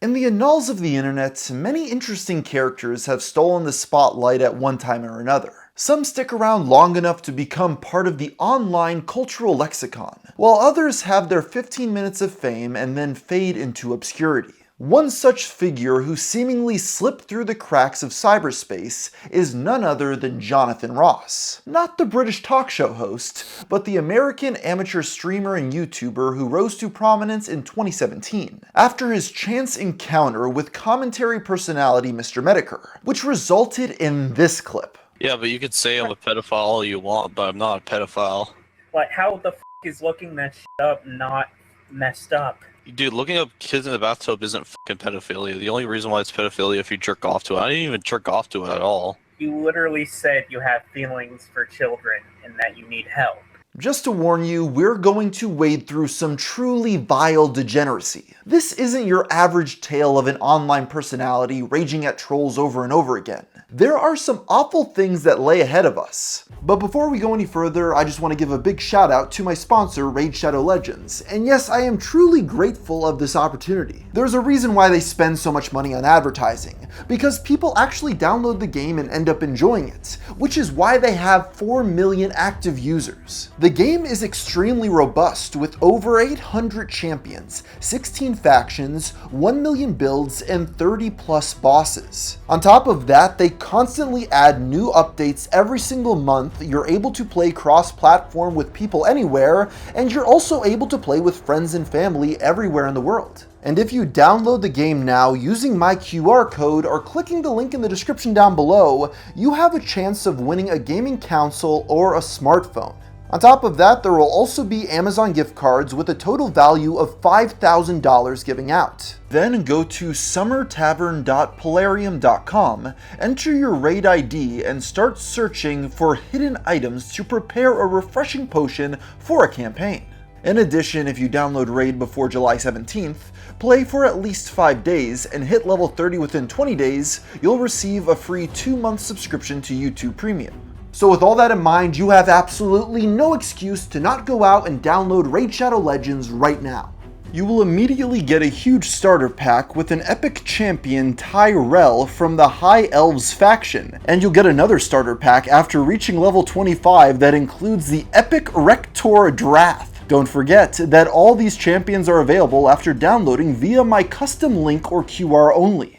In the annals of the internet, many interesting characters have stolen the spotlight at one time or another. Some stick around long enough to become part of the online cultural lexicon, while others have their 15 minutes of fame and then fade into obscurity. One such figure who seemingly slipped through the cracks of cyberspace is none other than Jonathan Ross. Not the British talk show host, but the American amateur streamer and YouTuber who rose to prominence in 2017 after his chance encounter with commentary personality Mister Metokur, which resulted in this clip. Yeah, but you could say I'm a pedophile all you want, but I'm not a pedophile. Like, how the f is looking that shit up not messed up? Dude, looking up kids in the bathtub isn't fucking pedophilia. The only reason why it's pedophilia if you jerk off to it. I didn't even jerk off to it at all. You literally said you have feelings for children and that you need help. Just to warn you, we're going to wade through some truly vile degeneracy. This isn't your average tale of an online personality raging at trolls over and over again. There are some awful things that lay ahead of us. But before we go any further, I just want to give a big shout out to my sponsor, Raid Shadow Legends. And yes, I am truly grateful of this opportunity. There's a reason why they spend so much money on advertising, because people actually download the game and end up enjoying it, which is why they have 4 million active users. The game is extremely robust with over 800 champions, 16 factions, 1 million builds, and 30 plus bosses. On top of that, they constantly add new updates every single month. You're able to play cross-platform with people anywhere, and you're also able to play with friends and family everywhere in the world. And if you download the game now using my QR code or clicking the link in the description down below, you have a chance of winning a gaming console or a smartphone. On top of that, there will also be Amazon gift cards with a total value of $5,000 giving out. Then go to summertavern.polarium.com, enter your raid ID, and start searching for hidden items to prepare a refreshing potion for a campaign. In addition, if you download Raid before July 17th, play for at least 5 days, and hit level 30 within 20 days, you'll receive a free 2-month subscription to YouTube Premium. So with all that in mind, you have absolutely no excuse to not go out and download Raid Shadow Legends right now. You will immediately get a huge starter pack with an epic champion Tyrell from the High Elves faction, and you'll get another starter pack after reaching level 25 that includes the epic Rector Drath. Don't forget that all these champions are available after downloading via my custom link or QR only.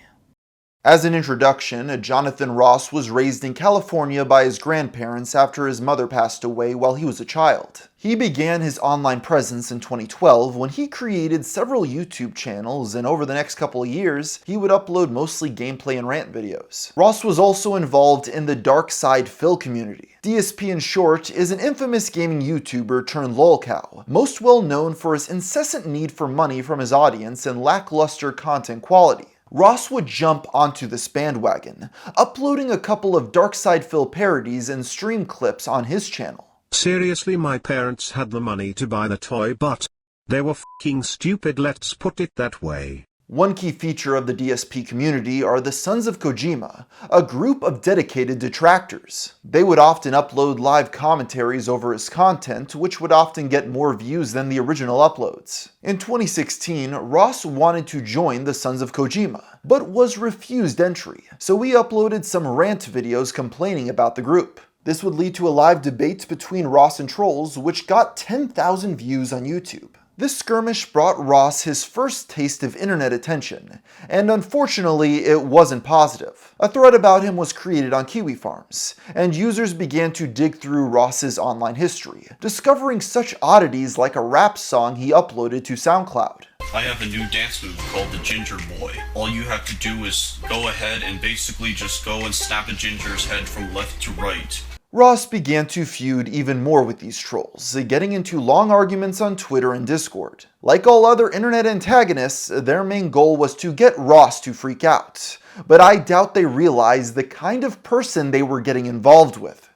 As an introduction, Jonathan Ross was raised in California by his grandparents after his mother passed away while he was a child. He began his online presence in 2012 when he created several YouTube channels, and over the next couple of years, he would upload mostly gameplay and rant videos. Ross was also involved in the Dark Side Phil community. DSP in short is an infamous gaming YouTuber turned Lolcow, most well known for his incessant need for money from his audience and lackluster content quality. Ross would jump onto this bandwagon, uploading a couple of Darkside Phil parodies and stream clips on his channel. Seriously, my parents had the money to buy the toy, but they were f***ing stupid, let's put it that way. One key feature of the DSP community are the Sons of Kojima, a group of dedicated detractors. They would often upload live commentaries over his content, which would often get more views than the original uploads. In 2016, Ross wanted to join the Sons of Kojima, but was refused entry, so he uploaded some rant videos complaining about the group. This would lead to a live debate between Ross and trolls, which got 10,000 views on YouTube. This skirmish brought Ross his first taste of internet attention, and unfortunately it wasn't positive. A thread about him was created on Kiwi Farms, and users began to dig through Ross's online history, discovering such oddities like a rap song he uploaded to SoundCloud. I have a new dance move called the Ginger Boy. All you have to do is go ahead and basically just go and snap a ginger's head from left to right. Ross began to feud even more with these trolls, getting into long arguments on Twitter and Discord. Like all other internet antagonists, their main goal was to get Ross to freak out, but I doubt they realized the kind of person they were getting involved with.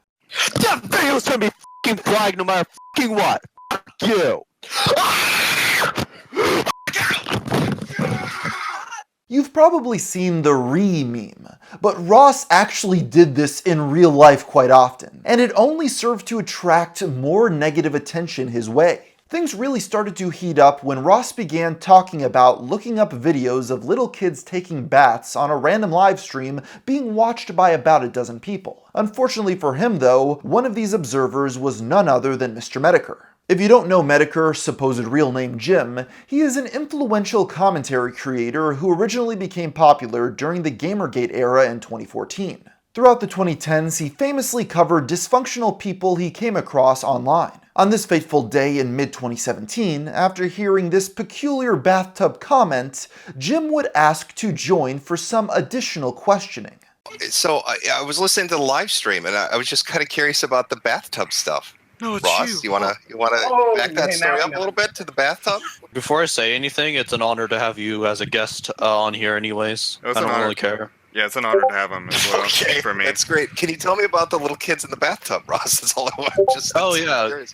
That video's gonna be f***ing flagged no matter f***ing what. F*** you. You've probably seen the meme, but Ross actually did this in real life quite often, and it only served to attract more negative attention his way. Things really started to heat up when Ross began talking about looking up videos of little kids taking baths on a random live stream being watched by about a dozen people. Unfortunately for him though, one of these observers was none other than Mister Metokur. If you don't know Metokur, supposed real name Jim, he is an influential commentary creator who originally became popular during the Gamergate era in 2014. Throughout the 2010s, he famously covered dysfunctional people he came across online. On this fateful day in mid-2017, after hearing this peculiar bathtub comment, Jim would ask to join for some additional questioning. So I was listening to the live stream, and I was just kind of curious about the bathtub stuff. No, it's Ross, you wanna back that story up a little bit to the bathtub? Before I say anything, it's an honor to have you as a guest on here anyways. I don't really care. Yeah, it's an honor to have him as well. Okay, for me. that's great. Can you tell me about the little kids in the bathtub, Ross? That's all I want. Oh yeah,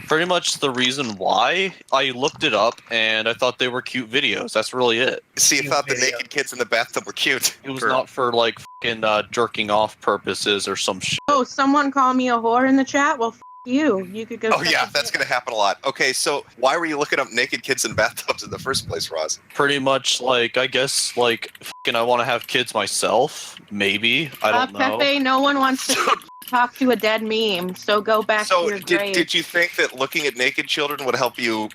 pretty much the reason why I looked it up, and I thought they were cute videos. That's really it. See, you thought the naked kids in the bathtub were cute. It was not for like fucking jerking off purposes or some shit. Oh, someone call me a whore in the chat? Well, you. You could go. Oh yeah, that's gonna happen a lot. Okay, so why were you looking up naked kids in bathtubs in the first place, Ross? Pretty much like, I guess, like, fucking I want to have kids myself. Maybe. I don't know. Pepe, no one wants to talk to a dead meme, so go back to your grave. Did you think that looking at naked children would help you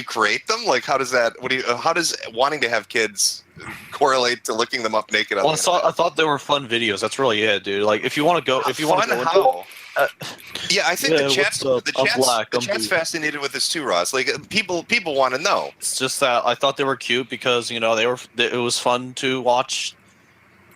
create them? Like, how does that? How does wanting to have kids correlate to looking them up naked? Well, I thought they were fun videos. That's really it, dude. Like, if you want to go, yeah, I think the chat's fascinated with this too, Ross. Like, people want to know. It's just that I thought they were cute because, you know, it was fun to watch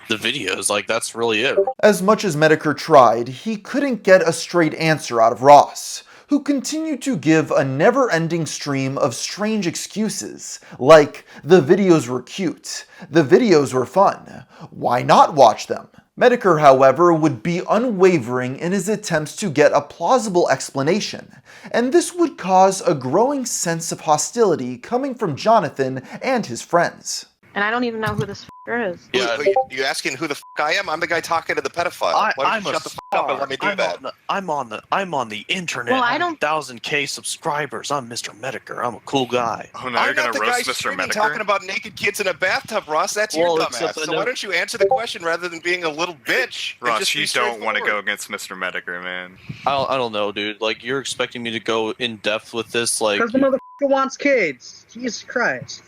the videos. Like, that's really it. As much as Metokur tried, he couldn't get a straight answer out of Ross, who continued to give a never-ending stream of strange excuses, like the videos were cute, the videos were fun, why not watch them? Metokur, however, would be unwavering in his attempts to get a plausible explanation, and this would cause a growing sense of hostility coming from Jonathan and his friends. And I don't even know who this f***er is. Yeah, you asking who the f*** I am? I'm the guy talking to the pedophile. Why don't you shut the f*** up and let me do that? I'm on the internet. Well, I don't. 1,000K subscribers. I'm Mister Metokur. I'm a cool guy. Oh, now you're gonna roast Mister Metokur? Talking about naked kids in a bathtub, Ross. That's your dumbass. So why don't you answer the question rather than being a little bitch? Ross, you don't want to go against Mister Metokur, man. I don't know, dude. Like, you're expecting me to go in depth with this, like? Because the motherfucker wants kids. Jesus Christ.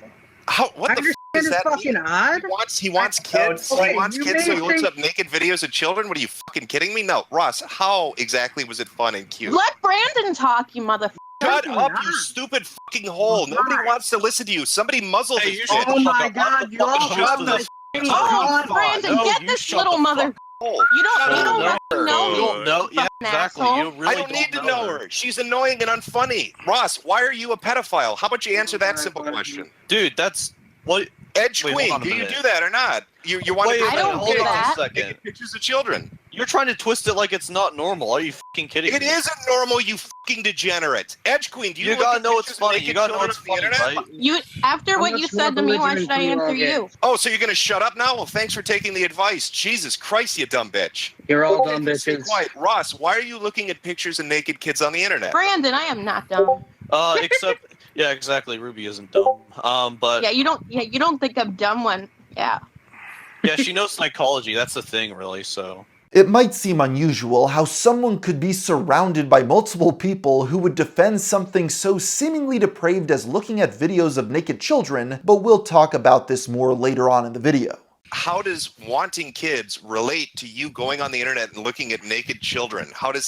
What the f*** is that? Fucking odd. He wants kids. He wants kids, so he looks up naked videos of children. What are you fucking kidding me? No, Ross. How exactly was it fun and cute? Let Brandon talk, you motherfucker. Shut up, you stupid fucking hole! Nobody wants to listen to you. Somebody muzzle this shit. Oh my God! You all have the. Brandon, get this little mother. You don't know. Yeah, exactly. You really I don't need to know her. She's annoying and unfunny. Ross, why are you a pedophile? How about you answer that simple question? Dude, that's what. Edge Queen, do you do that or not? You want to I don't do that. Taking pictures of children. You're trying to twist it like it's not normal. Are you fucking kidding me? It isn't normal, you fucking degenerate. Edge Queen, do you gotta know it's funny. You gotta know it's funny, right? After what you said to me, why should I answer you? Oh, so you're gonna shut up now? Well, thanks for taking the advice. Jesus Christ, you dumb bitch. You're all dumb bitches. Quiet. Ross, why are you looking at pictures of naked kids on the internet? Brandon, I am not dumb. Except, yeah, exactly. Ruby isn't dumb. But yeah, you don't think I'm dumb when, yeah. Yeah, she knows psychology. That's the thing, really. So. It might seem unusual how someone could be surrounded by multiple people who would defend something so seemingly depraved as looking at videos of naked children, but we'll talk about this more later on in the video. How does wanting kids relate to you going on the internet and looking at naked children? How do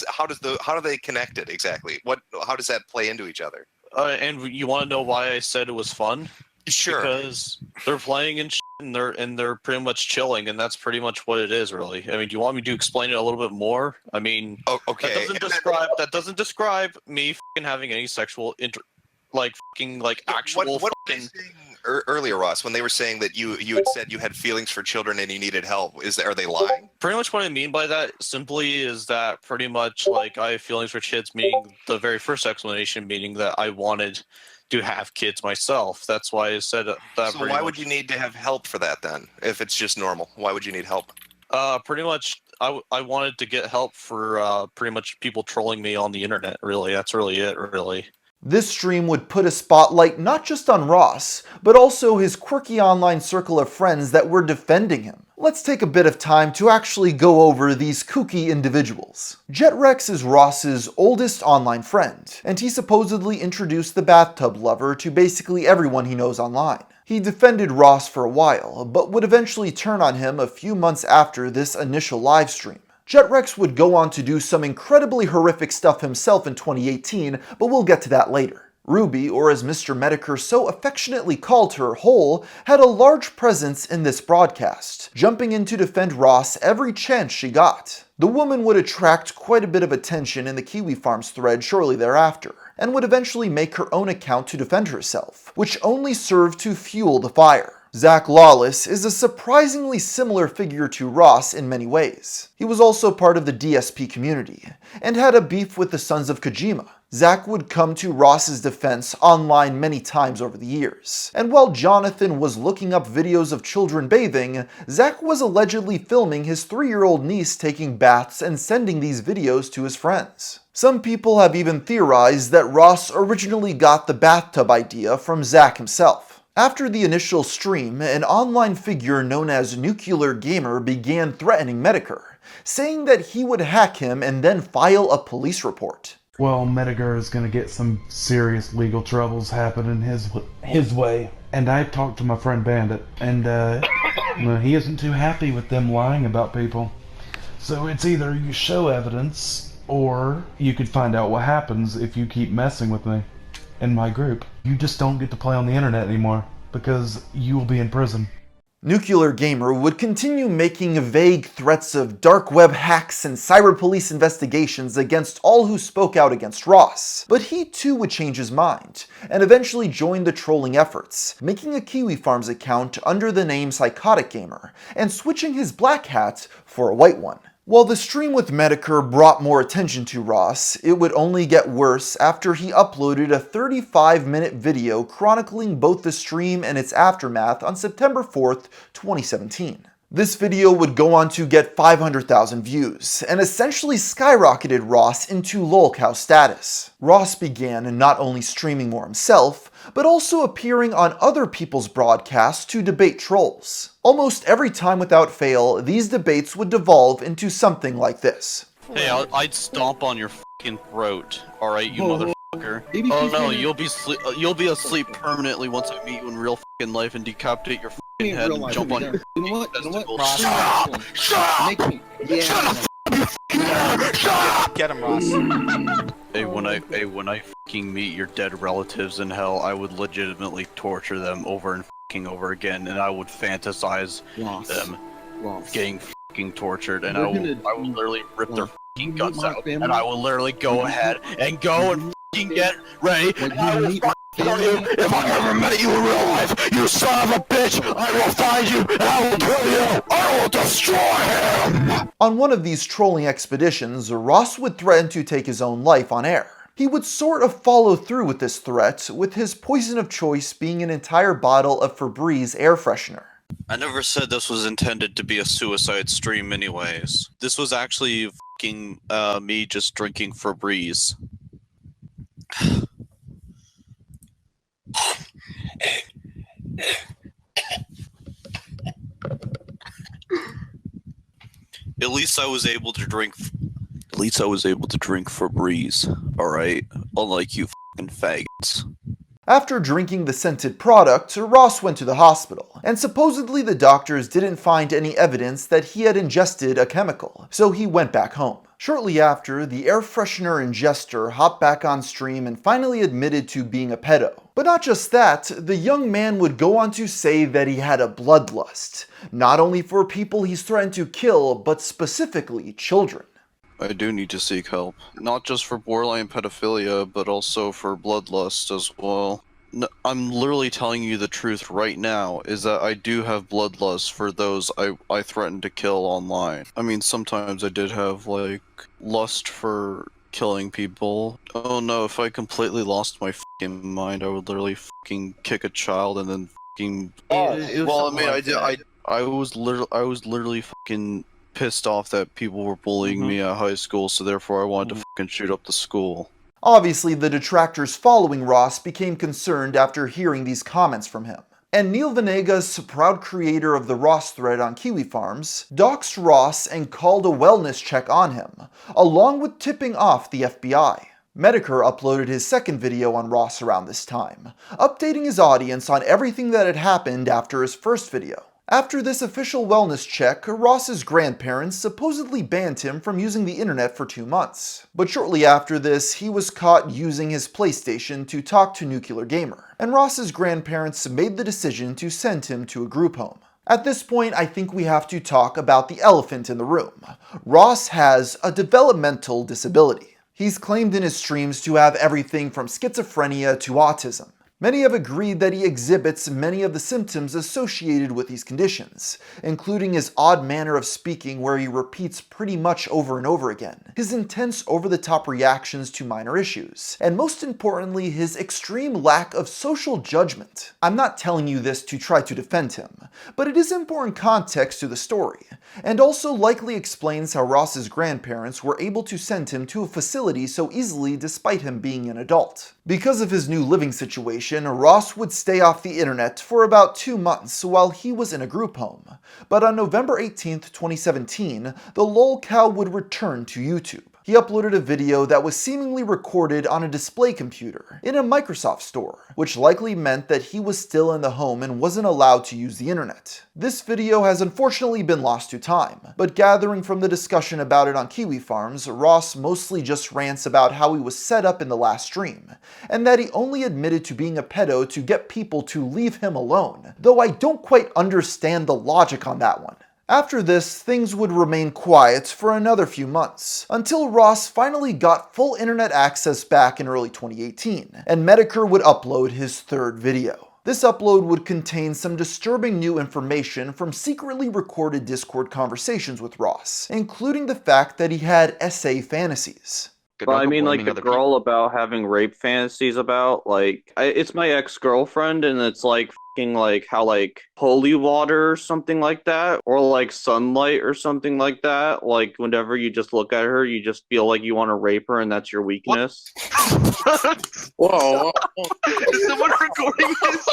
they connect it exactly? How does that play into each other? And you want to know why I said it was fun? Sure. Because they're playing and they're pretty much chilling, and that's pretty much what it is, really. I mean, do you want me to explain it a little bit more? I mean, okay. That doesn't describe me fucking having any sexual actual. What were they saying earlier, Ross, when they were saying that you had said you had feelings for children and you needed help? Are they lying? Pretty much what I mean by that simply is that pretty much like I have feelings for kids, meaning the very first explanation, meaning that I wanted to have kids myself. That's why I said that. So why would you need to have help for that then? If it's just normal, why would you need help? Pretty much I wanted to get help for pretty much people trolling me on the internet, really. That's really it, really. This stream would put a spotlight not just on Ross, but also his quirky online circle of friends that were defending him. Let's take a bit of time to actually go over these kooky individuals. Jetrex is Ross's oldest online friend, and he supposedly introduced the Bathtub lover to basically everyone he knows online. He defended Ross for a while, but would eventually turn on him a few months after this initial livestream. Jetrex would go on to do some incredibly horrific stuff himself in 2018, but we'll get to that later. Ruby, or as Mister Metokur so affectionately called her, Hole, had a large presence in this broadcast, jumping in to defend Ross every chance she got. The woman would attract quite a bit of attention in the Kiwi Farms thread shortly thereafter, and would eventually make her own account to defend herself, which only served to fuel the fire. Zach Lawless is a surprisingly similar figure to Ross in many ways. He was also part of the DSP community, and had a beef with the Sons of Kojima. Zach would come to Ross's defense online many times over the years, and while Jonathan was looking up videos of children bathing, Zach was allegedly filming his 3-year-old niece taking baths and sending these videos to his friends. Some people have even theorized that Ross originally got the bathtub idea from Zach himself. After the initial stream, an online figure known as Nuclear Gamer began threatening Metokur, saying that he would hack him and then file a police report. Well, Metokur is going to get some serious legal troubles happening his way. And I talked to my friend Bandit, and he isn't too happy with them lying about people. So it's either you show evidence, or you could find out what happens if you keep messing with me in my group. You just don't get to play on the internet anymore, because you will be in prison. Nuclear Gamer would continue making vague threats of dark web hacks and cyber police investigations against all who spoke out against Ross, but he too would change his mind, and eventually join the trolling efforts, making a Kiwi Farms account under the name Psychotic Gamer, and switching his black hat for a white one. While the stream with Metokur brought more attention to Ross, it would only get worse after he uploaded a 35-minute video chronicling both the stream and its aftermath on September 4th, 2017. This video would go on to get 500,000 views, and essentially skyrocketed Ross into Lolcow status. Ross began not only streaming more himself, but also appearing on other people's broadcasts to debate trolls. Almost every time without fail, these debates would devolve into something like this. Hey, I'd stomp on your fucking throat, alright, you motherfucker. Oh no, you'll be asleep permanently once I meet you in real fucking life and decapitate your fucking head and jump on your testicles. Shut up! Shut up! Get him, Ross. Hey, when I fucking meet your dead relatives in hell, I would legitimately torture them over and fucking over again, and I would fantasize them getting fucking tortured, and I will literally rip their fucking guts out, and I will literally go ahead and go and fucking get ready, and I will fucking tell you, if I ever met you in real life, you son of a bitch, I will find you, and I will kill you, I will destroy him! On one of these trolling expeditions, Ross would threaten to take his own life on air. He would sort of follow through with this threat, with his poison of choice being an entire bottle of Febreze air freshener. I never said this was intended to be a suicide stream anyways. This was actually fucking me just drinking Febreze. At least I was able to drink Febreze, alright? Unlike you fucking faggots. After drinking the scented product, Ross went to the hospital, and supposedly the doctors didn't find any evidence that he had ingested a chemical, so he went back home. Shortly after, the air freshener ingester hopped back on stream and finally admitted to being a pedo. But not just that, the young man would go on to say that he had a bloodlust, not only for people he's threatened to kill, but specifically children. I do need to seek help. Not just for borderline pedophilia, but also for bloodlust as well. No, I'm literally telling you the truth right now, is that I do have bloodlust for those I threatened to kill online. I mean, sometimes I did have, like, lust for killing people. Oh no, if I completely lost my fucking mind, I would literally fucking kick a child and then fucking... Well, I mean, I was literally fucking pissed off that people were bullying me at high school, so therefore I wanted to fucking shoot up the school. Obviously, the detractors following Ross became concerned after hearing these comments from him. And Neil Venegas, proud creator of the Ross thread on Kiwi Farms, doxed Ross and called a wellness check on him, along with tipping off the FBI. Metokur uploaded his second video on Ross around this time, updating his audience on everything that had happened after his first video. After this official wellness check, Ross's grandparents supposedly banned him from using the internet for 2 months. But shortly after this, he was caught using his PlayStation to talk to Nuclear Gamer, and Ross's grandparents made the decision to send him to a group home. At this point, I think we have to talk about the elephant in the room. Ross has a developmental disability. He's claimed in his streams to have everything from schizophrenia to autism. Many have agreed that he exhibits many of the symptoms associated with these conditions, including his odd manner of speaking where he repeats pretty much over and over again, his intense over-the-top reactions to minor issues, and most importantly, his extreme lack of social judgment. I'm not telling you this to try to defend him, but it is important context to the story, and also likely explains how Ross's grandparents were able to send him to a facility so easily despite him being an adult. Because of his new living situation, Ross would stay off the internet for about 2 months while he was in a group home, but on November 18th, 2017, the Lolcow would return to YouTube. He uploaded a video that was seemingly recorded on a display computer in a Microsoft store, which likely meant that he was still in the home and wasn't allowed to use the internet. This video has unfortunately been lost to time, but gathering from the discussion about it on Kiwi Farms, Ross mostly just rants about how he was set up in the last stream, and that he only admitted to being a pedo to get people to leave him alone, though I don't quite understand the logic on that one. After this, things would remain quiet for another few months, until Ross finally got full internet access back in early 2018, and Metokur would upload his third video. This upload would contain some disturbing new information from secretly recorded Discord conversations with Ross, including the fact that he had SA fantasies. Well, I mean, like, the girl about having rape fantasies about, like, it's my ex-girlfriend, and it's, like, f***ing, like, how, like, holy water or something like that, or, like, sunlight or something like that, like, whenever you just look at her, you just feel like you want to rape her, and that's your weakness. Whoa. Is someone recording this?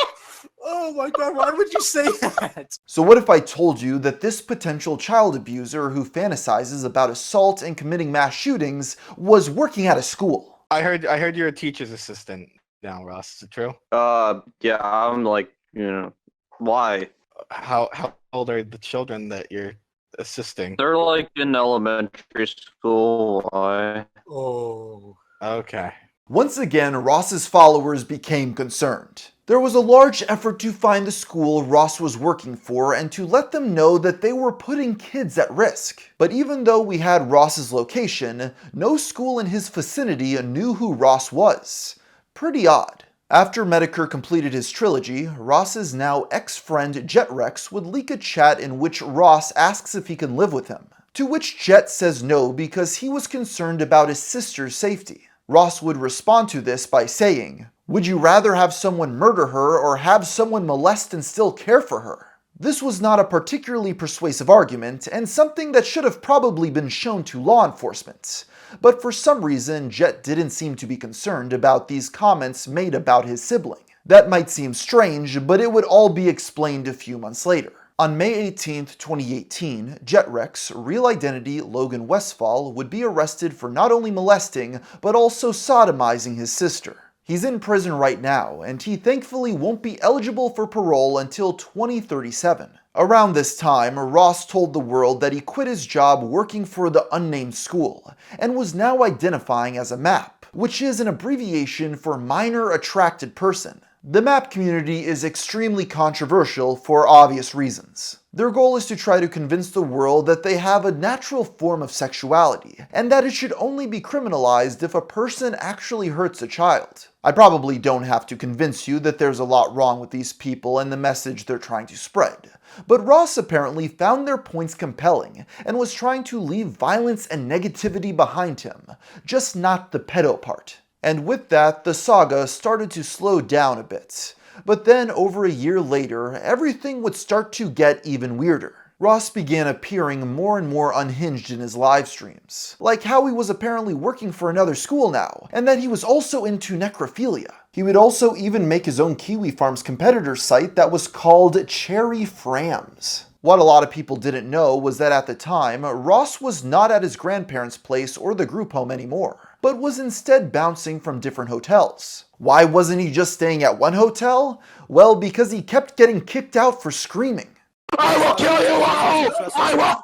Oh my god, why would you say that? So what if I told you that this potential child abuser who fantasizes about assault and committing mass shootings was working at a school? I heard you're a teacher's assistant now, Ross. Is it true? Yeah, I'm like, you know, why? How old are the children that you're assisting? They're like in elementary school. Why? Oh. Okay. Once again, Ross's followers became concerned. There was a large effort to find the school Ross was working for and to let them know that they were putting kids at risk. But even though we had Ross's location, no school in his vicinity knew who Ross was. Pretty odd. After Metokur completed his trilogy, Ross's now ex-friend JetRex would leak a chat in which Ross asks if he can live with him, to which Jet says no because he was concerned about his sister's safety. Ross would respond to this by saying, "Would you rather have someone murder her or have someone molest and still care for her?" This was not a particularly persuasive argument, and something that should have probably been shown to law enforcement. But for some reason, Jet didn't seem to be concerned about these comments made about his sibling. That might seem strange, but it would all be explained a few months later. On May 18th, 2018, JetRex, real identity Logan Westfall, would be arrested for not only molesting, but also sodomizing his sister. He's in prison right now, and he thankfully won't be eligible for parole until 2037. Around this time, Ross told the world that he quit his job working for the unnamed school, and was now identifying as a MAP, which is an abbreviation for Minor Attracted Person. The MAP community is extremely controversial for obvious reasons. Their goal is to try to convince the world that they have a natural form of sexuality, and that it should only be criminalized if a person actually hurts a child. I probably don't have to convince you that there's a lot wrong with these people and the message they're trying to spread. But Ross apparently found their points compelling, and was trying to leave violence and negativity behind him, just not the pedo part. And with that, the saga started to slow down a bit. But then, over a year later, everything would start to get even weirder. Ross began appearing more and more unhinged in his live streams, like how he was apparently working for another school now, and that he was also into necrophilia. He would also even make his own Kiwi Farms competitor site that was called Cherry Frams. What a lot of people didn't know was that at the time, Ross was not at his grandparents' place or the group home anymore, but was instead bouncing from different hotels. Why wasn't he just staying at one hotel? Well, because he kept getting kicked out for screaming. I will kill you all! I will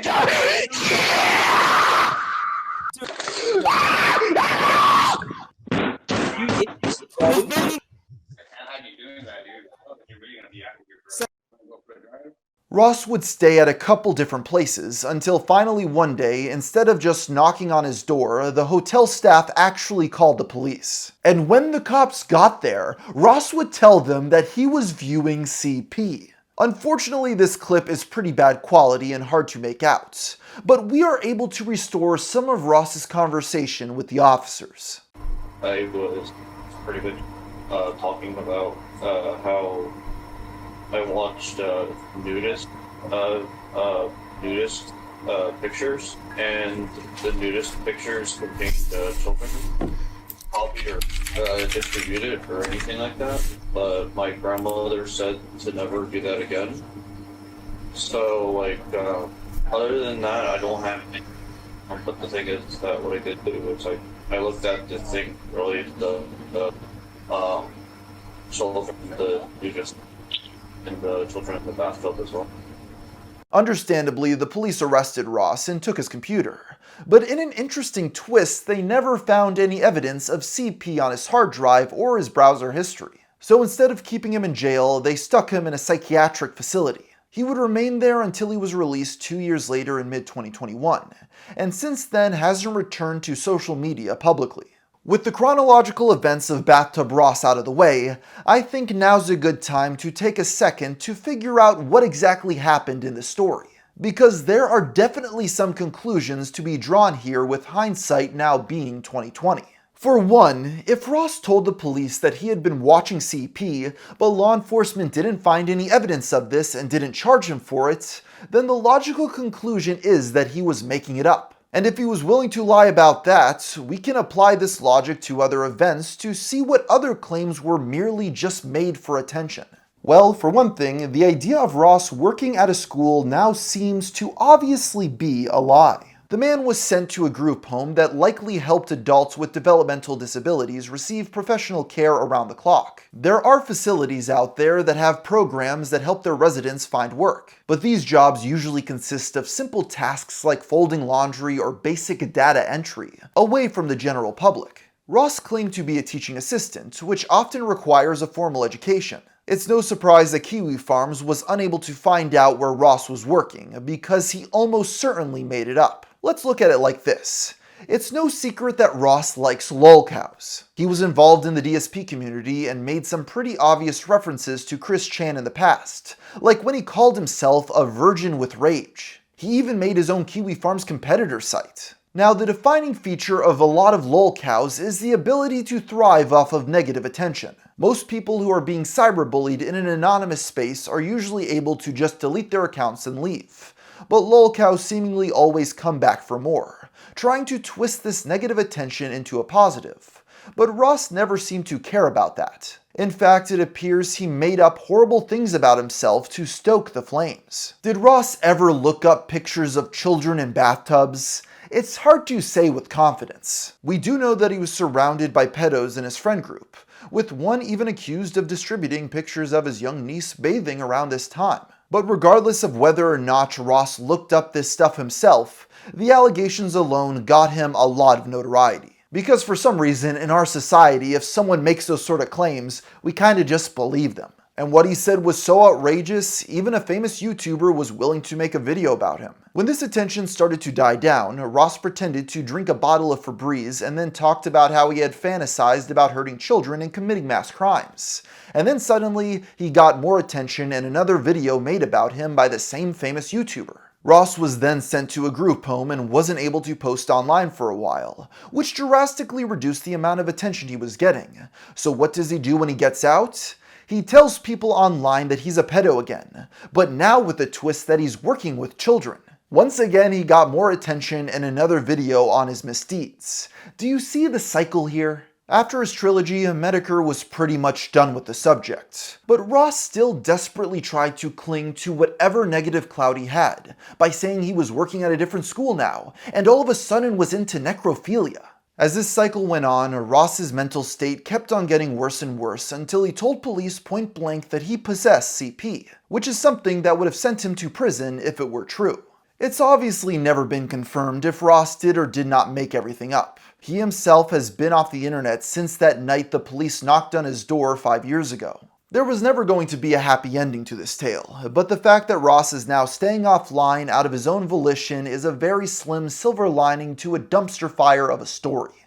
kill you! Ross would stay at a couple different places until finally one day, instead of just knocking on his door, the hotel staff actually called the police. And when the cops got there, Ross would tell them that he was viewing CP. Unfortunately, this clip is pretty bad quality and hard to make out, but we are able to restore some of Ross's conversation with the officers. I was pretty much talking about how I watched nudist pictures, and the nudist pictures contained children, copied or distributed or anything like that. But my grandmother said to never do that again. So, like, other than that, I don't have anything. But the thing is that what I did do is I looked at the thing related to the children, the nudist, and the children in the bathtub as well. Understandably, the police arrested Ross and took his computer, but in an interesting twist, they never found any evidence of CP on his hard drive or his browser history. So instead of keeping him in jail, they stuck him in a psychiatric facility. He would remain there until he was released 2 years later in mid-2021, and since then hasn't returned to social media publicly. With the chronological events of Bathtub Ross out of the way, I think now's a good time to take a second to figure out what exactly happened in the story, because there are definitely some conclusions to be drawn here with hindsight now being 2020. For one, if Ross told the police that he had been watching CP, but law enforcement didn't find any evidence of this and didn't charge him for it, then the logical conclusion is that he was making it up. And if he was willing to lie about that, we can apply this logic to other events to see what other claims were merely just made for attention. Well, for one thing, the idea of Ross working at a school now seems to obviously be a lie. The man was sent to a group home that likely helped adults with developmental disabilities receive professional care around the clock. There are facilities out there that have programs that help their residents find work, but these jobs usually consist of simple tasks like folding laundry or basic data entry, away from the general public. Ross claimed to be a teaching assistant, which often requires a formal education. It's no surprise that Kiwi Farms was unable to find out where Ross was working, because he almost certainly made it up. Let's look at it like this. It's no secret that Ross likes lolcows. He was involved in the DSP community and made some pretty obvious references to Chris Chan in the past, like when he called himself a virgin with rage. He even made his own Kiwi Farms competitor site. Now, the defining feature of a lot of lolcows is the ability to thrive off of negative attention. Most people who are being cyberbullied in an anonymous space are usually able to just delete their accounts and leave. But lolcows seemingly always come back for more, trying to twist this negative attention into a positive. But Ross never seemed to care about that. In fact, it appears he made up horrible things about himself to stoke the flames. Did Ross ever look up pictures of children in bathtubs? It's hard to say with confidence. We do know that he was surrounded by pedos in his friend group, with one even accused of distributing pictures of his young niece bathing around this time. But regardless of whether or not Ross looked up this stuff himself, the allegations alone got him a lot of notoriety. Because for some reason in our society, if someone makes those sort of claims, we kinda just believe them. And what he said was so outrageous, even a famous YouTuber was willing to make a video about him. When this attention started to die down, Ross pretended to drink a bottle of Febreze and then talked about how he had fantasized about hurting children and committing mass crimes. And then suddenly, he got more attention and another video made about him by the same famous YouTuber. Ross was then sent to a group home and wasn't able to post online for a while, which drastically reduced the amount of attention he was getting. So what does he do when he gets out? He tells people online that he's a pedo again, but now with the twist that he's working with children. Once again, he got more attention in another video on his misdeeds. Do you see the cycle here? After his trilogy, Metokur was pretty much done with the subject, but Ross still desperately tried to cling to whatever negative clout he had by saying he was working at a different school now, and all of a sudden was into necrophilia. As this cycle went on, Ross's mental state kept on getting worse and worse until he told police point blank that he possessed CP, which is something that would have sent him to prison if it were true. It's obviously never been confirmed if Ross did or did not make everything up. He himself has been off the internet since that night the police knocked on his door 5 years ago. There was never going to be a happy ending to this tale, but the fact that Ross is now staying offline out of his own volition is a very slim silver lining to a dumpster fire of a story.